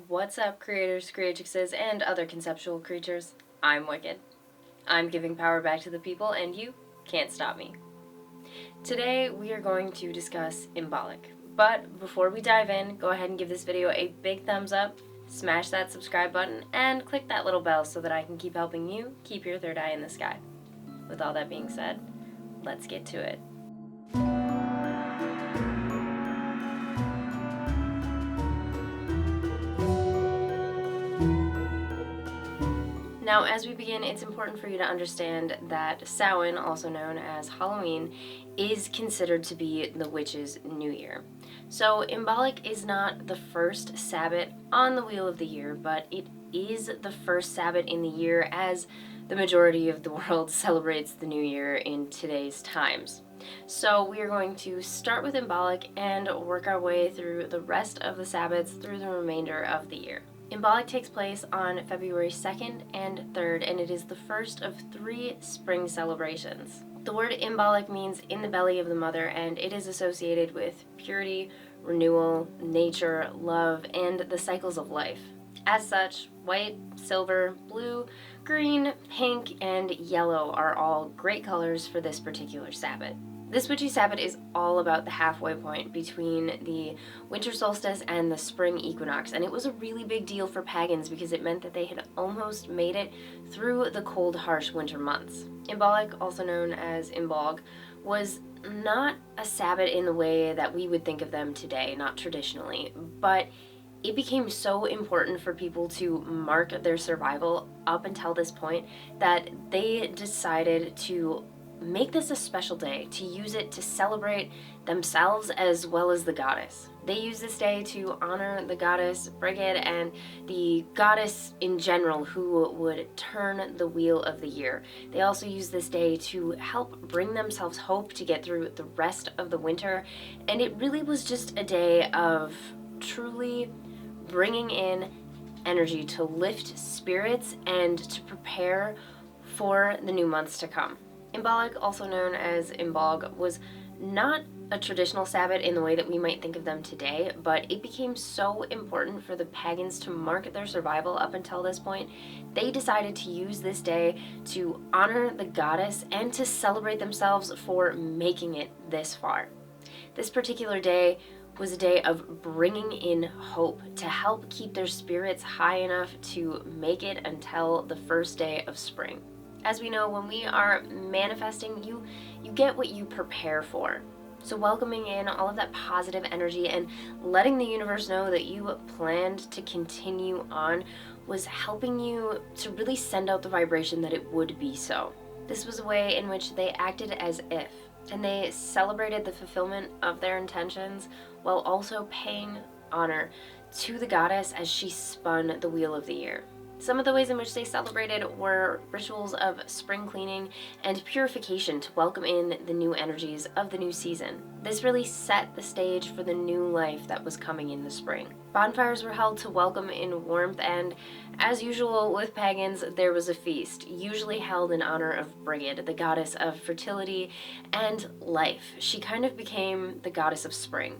What's up, creators, creatrixes, and other conceptual creatures? I'm Wicked. I'm giving power back to the people, and you can't stop me. Today, we are going to discuss Imbolc. But before we dive in, go ahead and give this video a big thumbs up, smash that subscribe button, and click that little bell so that I can keep helping you keep your third eye in the sky. With all that being said, let's get to it. Now, as we begin, it's important for you to understand that Samhain, also known as Halloween, is considered to be the witch's new year. So, Imbolc is not the first Sabbat on the wheel of the year, but it is the first Sabbat in the year as the majority of the world celebrates the new year in today's times. So we are going to start with Imbolc and work our way through the rest of the Sabbats through the remainder of the year. Imbolc takes place on February 2nd and 3rd, and it is the first of 3 spring celebrations. The word Imbolc means in the belly of the mother, and it is associated with purity, renewal, nature, love, and the cycles of life. As such, white, silver, blue, green, pink, and yellow are all great colors for this particular Sabbat. This witchy Sabbat is all about the halfway point between the winter solstice and the spring equinox, and it was a really big deal for pagans because it meant that they had almost made it through the cold, harsh winter months. Imbolc, also known as Imbolc, was not a Sabbat in the way that we would think of them today, not traditionally, but it became so important for people to mark their survival up until this point that they decided to make this a special day, to use it to celebrate themselves as well as the goddess. They use this day to honor the goddess Brigid and the goddess in general who would turn the wheel of the year. They also use this day to help bring themselves hope to get through the rest of the winter, and it really was just a day of truly bringing in energy to lift spirits and to prepare for the new months to come. Imbolc, also known as Imbolc, was not a traditional Sabbat in the way that we might think of them today, but it became so important for the pagans to mark their survival up until this point. They decided to use this day to honor the goddess and to celebrate themselves for making it this far. This particular day was a day of bringing in hope to help keep their spirits high enough to make it until the first day of spring. As we know, when we are manifesting, you get what you prepare for. So welcoming in all of that positive energy and letting the universe know that you planned to continue on was helping you to really send out the vibration that it would be so. This was a way in which they acted as if, and they celebrated the fulfillment of their intentions while also paying honor to the goddess as she spun the wheel of the year. Some of the ways in which they celebrated were rituals of spring cleaning and purification to welcome in the new energies of the new season. This really set the stage for the new life that was coming in the spring. Bonfires were held to welcome in warmth, and as usual with pagans, there was a feast, usually held in honor of Brigid, the goddess of fertility and life. She kind of became the goddess of spring.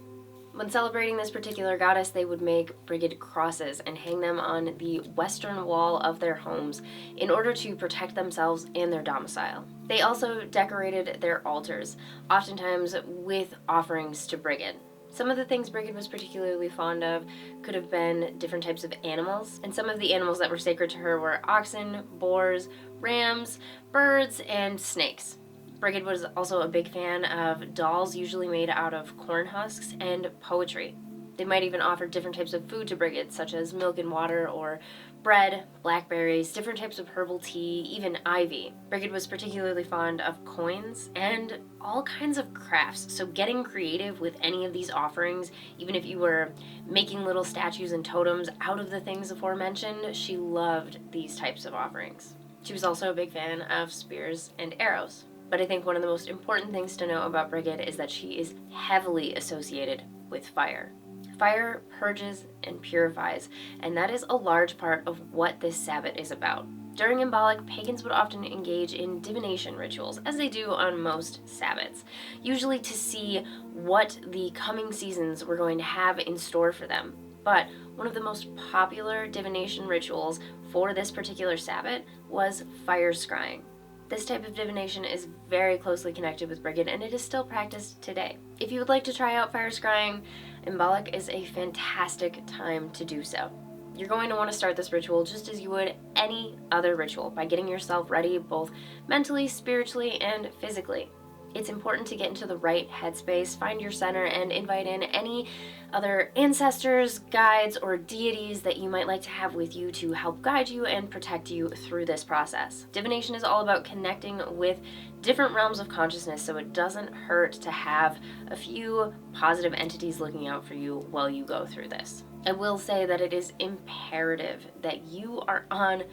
When celebrating this particular goddess, they would make Brigid crosses and hang them on the western wall of their homes in order to protect themselves and their domicile. They also decorated their altars, oftentimes with offerings to Brigid. Some of the things Brigid was particularly fond of could have been different types of animals, and some of the animals that were sacred to her were oxen, boars, rams, birds, and snakes. Brigid was also a big fan of dolls, usually made out of corn husks, and poetry. They might even offer different types of food to Brigid, such as milk and water, or bread, blackberries, different types of herbal tea, even ivy. Brigid was particularly fond of coins and all kinds of crafts, so getting creative with any of these offerings, even if you were making little statues and totems out of the things aforementioned, she loved these types of offerings. She was also a big fan of spears and arrows. But I think one of the most important things to know about Brigid is that she is heavily associated with fire. Fire purges and purifies, and that is a large part of what this Sabbat is about. During Imbolc, pagans would often engage in divination rituals, as they do on most Sabbats, usually to see what the coming seasons were going to have in store for them. But one of the most popular divination rituals for this particular Sabbat was fire scrying. This type of divination is very closely connected with Brigid, and it is still practiced today. If you would like to try out fire scrying, Imbolc is a fantastic time to do so. You're going to want to start this ritual just as you would any other ritual, by getting yourself ready both mentally, spiritually, and physically. It's important to get into the right headspace, find your center, and invite in any other ancestors, guides, or deities that you might like to have with you to help guide you and protect you through this process. Divination is all about connecting with different realms of consciousness, so it doesn't hurt to have a few positive entities looking out for you while you go through this. I will say that it is imperative that you are on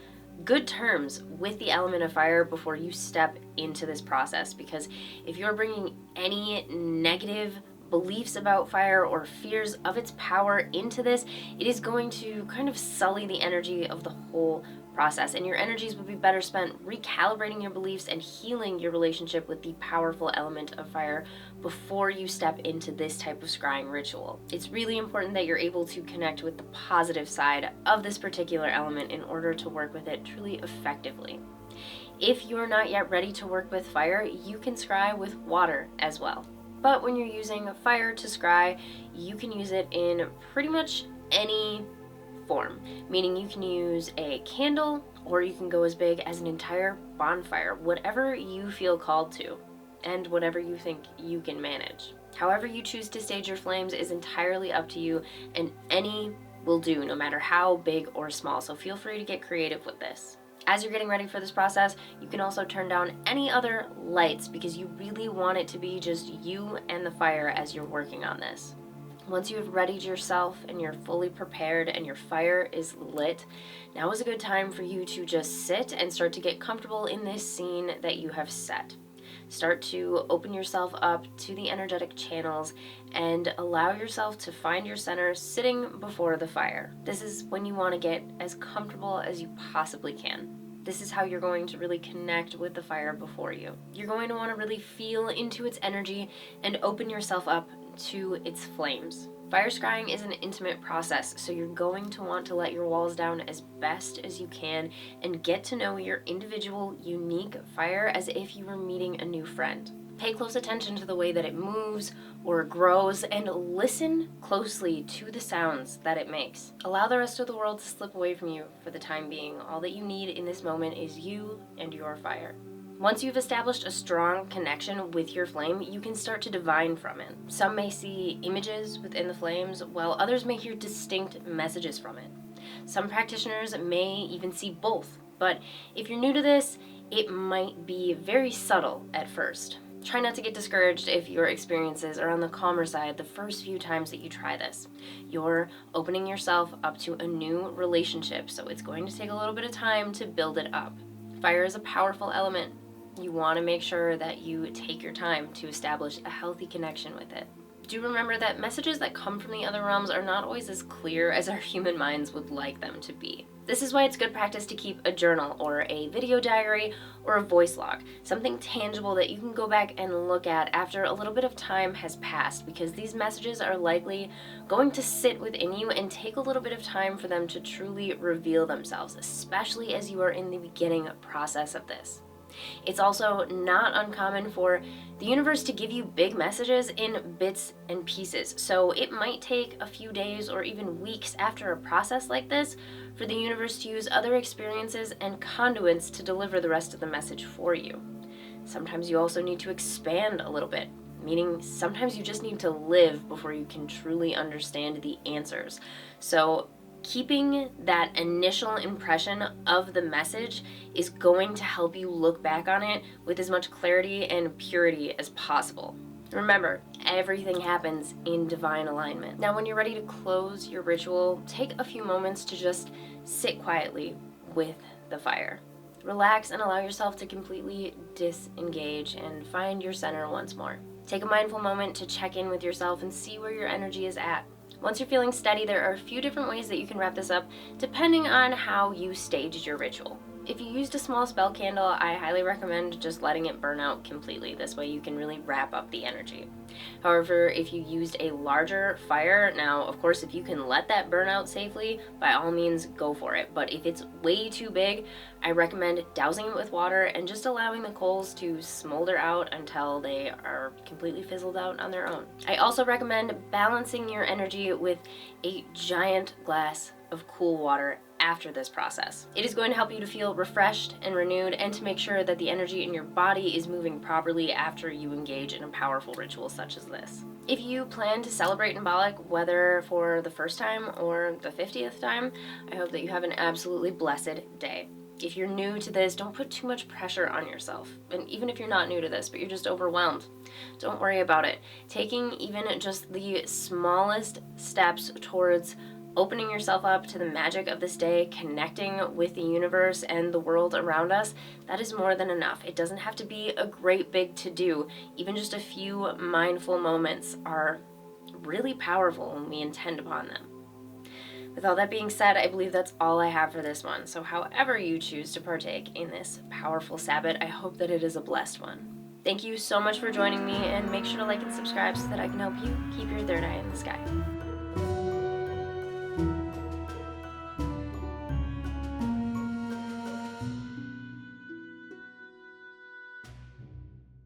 good terms with the element of fire before you step into this process, because if you're bringing any negative beliefs about fire or fears of its power into this, it is going to kind of sully the energy of the whole process, and your energies would be better spent recalibrating your beliefs and healing your relationship with the powerful element of fire before you step into this type of scrying ritual. It's really important that you're able to connect with the positive side of this particular element in order to work with it truly effectively. If you're not yet ready to work with fire, you can scry with water as well. But when you're using fire to scry, you can use it in pretty much any form, meaning you can use a candle, or you can go as big as an entire bonfire, whatever you feel called to, and whatever you think you can manage. However you choose to stage your flames is entirely up to you, and any will do, no matter how big or small, so feel free to get creative with this. As you're getting ready for this process, you can also turn down any other lights, because you really want it to be just you and the fire as you're working on this. Once you have readied yourself and you're fully prepared and your fire is lit, now is a good time for you to just sit and start to get comfortable in this scene that you have set. Start to open yourself up to the energetic channels and allow yourself to find your center sitting before the fire. This is when you want to get as comfortable as you possibly can. This is how you're going to really connect with the fire before you. You're going to want to really feel into its energy and open yourself up to its flames. Fire scrying is an intimate process, so you're going to want to let your walls down as best as you can and get to know your individual, unique fire as if you were meeting a new friend. Pay close attention to the way that it moves or grows, and listen closely to the sounds that it makes. Allow the rest of the world to slip away from you for the time being. All that you need in this moment is you and your fire. Once you've established a strong connection with your flame, you can start to divine from it. Some may see images within the flames, while others may hear distinct messages from it. Some practitioners may even see both, but if you're new to this, it might be very subtle at first. Try not to get discouraged if your experiences are on the calmer side the first few times that you try this. You're opening yourself up to a new relationship, so it's going to take a little bit of time to build it up. Fire is a powerful element. You want to make sure that you take your time to establish a healthy connection with it. Do remember that messages that come from the other realms are not always as clear as our human minds would like them to be. This is why it's good practice to keep a journal or a video diary or a voice log, something tangible that you can go back and look at after a little bit of time has passed, because these messages are likely going to sit within you and take a little bit of time for them to truly reveal themselves, especially as you are in the beginning process of this. It's also not uncommon for the universe to give you big messages in bits and pieces, so it might take a few days or even weeks after a process like this for the universe to use other experiences and conduits to deliver the rest of the message for you. Sometimes you also need to expand a little bit, meaning sometimes you just need to live before you can truly understand the answers. So keeping that initial impression of the message is going to help you look back on it with as much clarity and purity as possible. Remember, everything happens in divine alignment. Now, when you're ready to close your ritual, take a few moments to just sit quietly with the fire. Relax and allow yourself to completely disengage and find your center once more. Take a mindful moment to check in with yourself and see where your energy is at. Once you're feeling steady, there are a few different ways that you can wrap this up depending on how you staged your ritual. If you used a small spell candle, I highly recommend just letting it burn out completely. This way you can really wrap up the energy. However, if you used a larger fire, now of course if you can let that burn out safely, by all means go for it. But if it's way too big, I recommend dousing it with water and just allowing the coals to smolder out until they are completely fizzled out on their own. I also recommend balancing your energy with a giant glass of cool water after this process. It is going to help you to feel refreshed and renewed, and to make sure that the energy in your body is moving properly after you engage in a powerful ritual such as this. If you plan to celebrate Imbolc, whether for the first time or the 50th time, I hope that you have an absolutely blessed day. If you're new to this, don't put too much pressure on yourself. And even if you're not new to this, but you're just overwhelmed, don't worry about it. Taking even just the smallest steps towards opening yourself up to the magic of this day, connecting with the universe and the world around us, that is more than enough. It doesn't have to be a great big to-do. Even just a few mindful moments are really powerful when we intend upon them. With all that being said, I believe that's all I have for this one. So however you choose to partake in this powerful Sabbat, I hope that it is a blessed one. Thank you so much for joining me, and make sure to like and subscribe so that I can help you keep your third eye in the sky.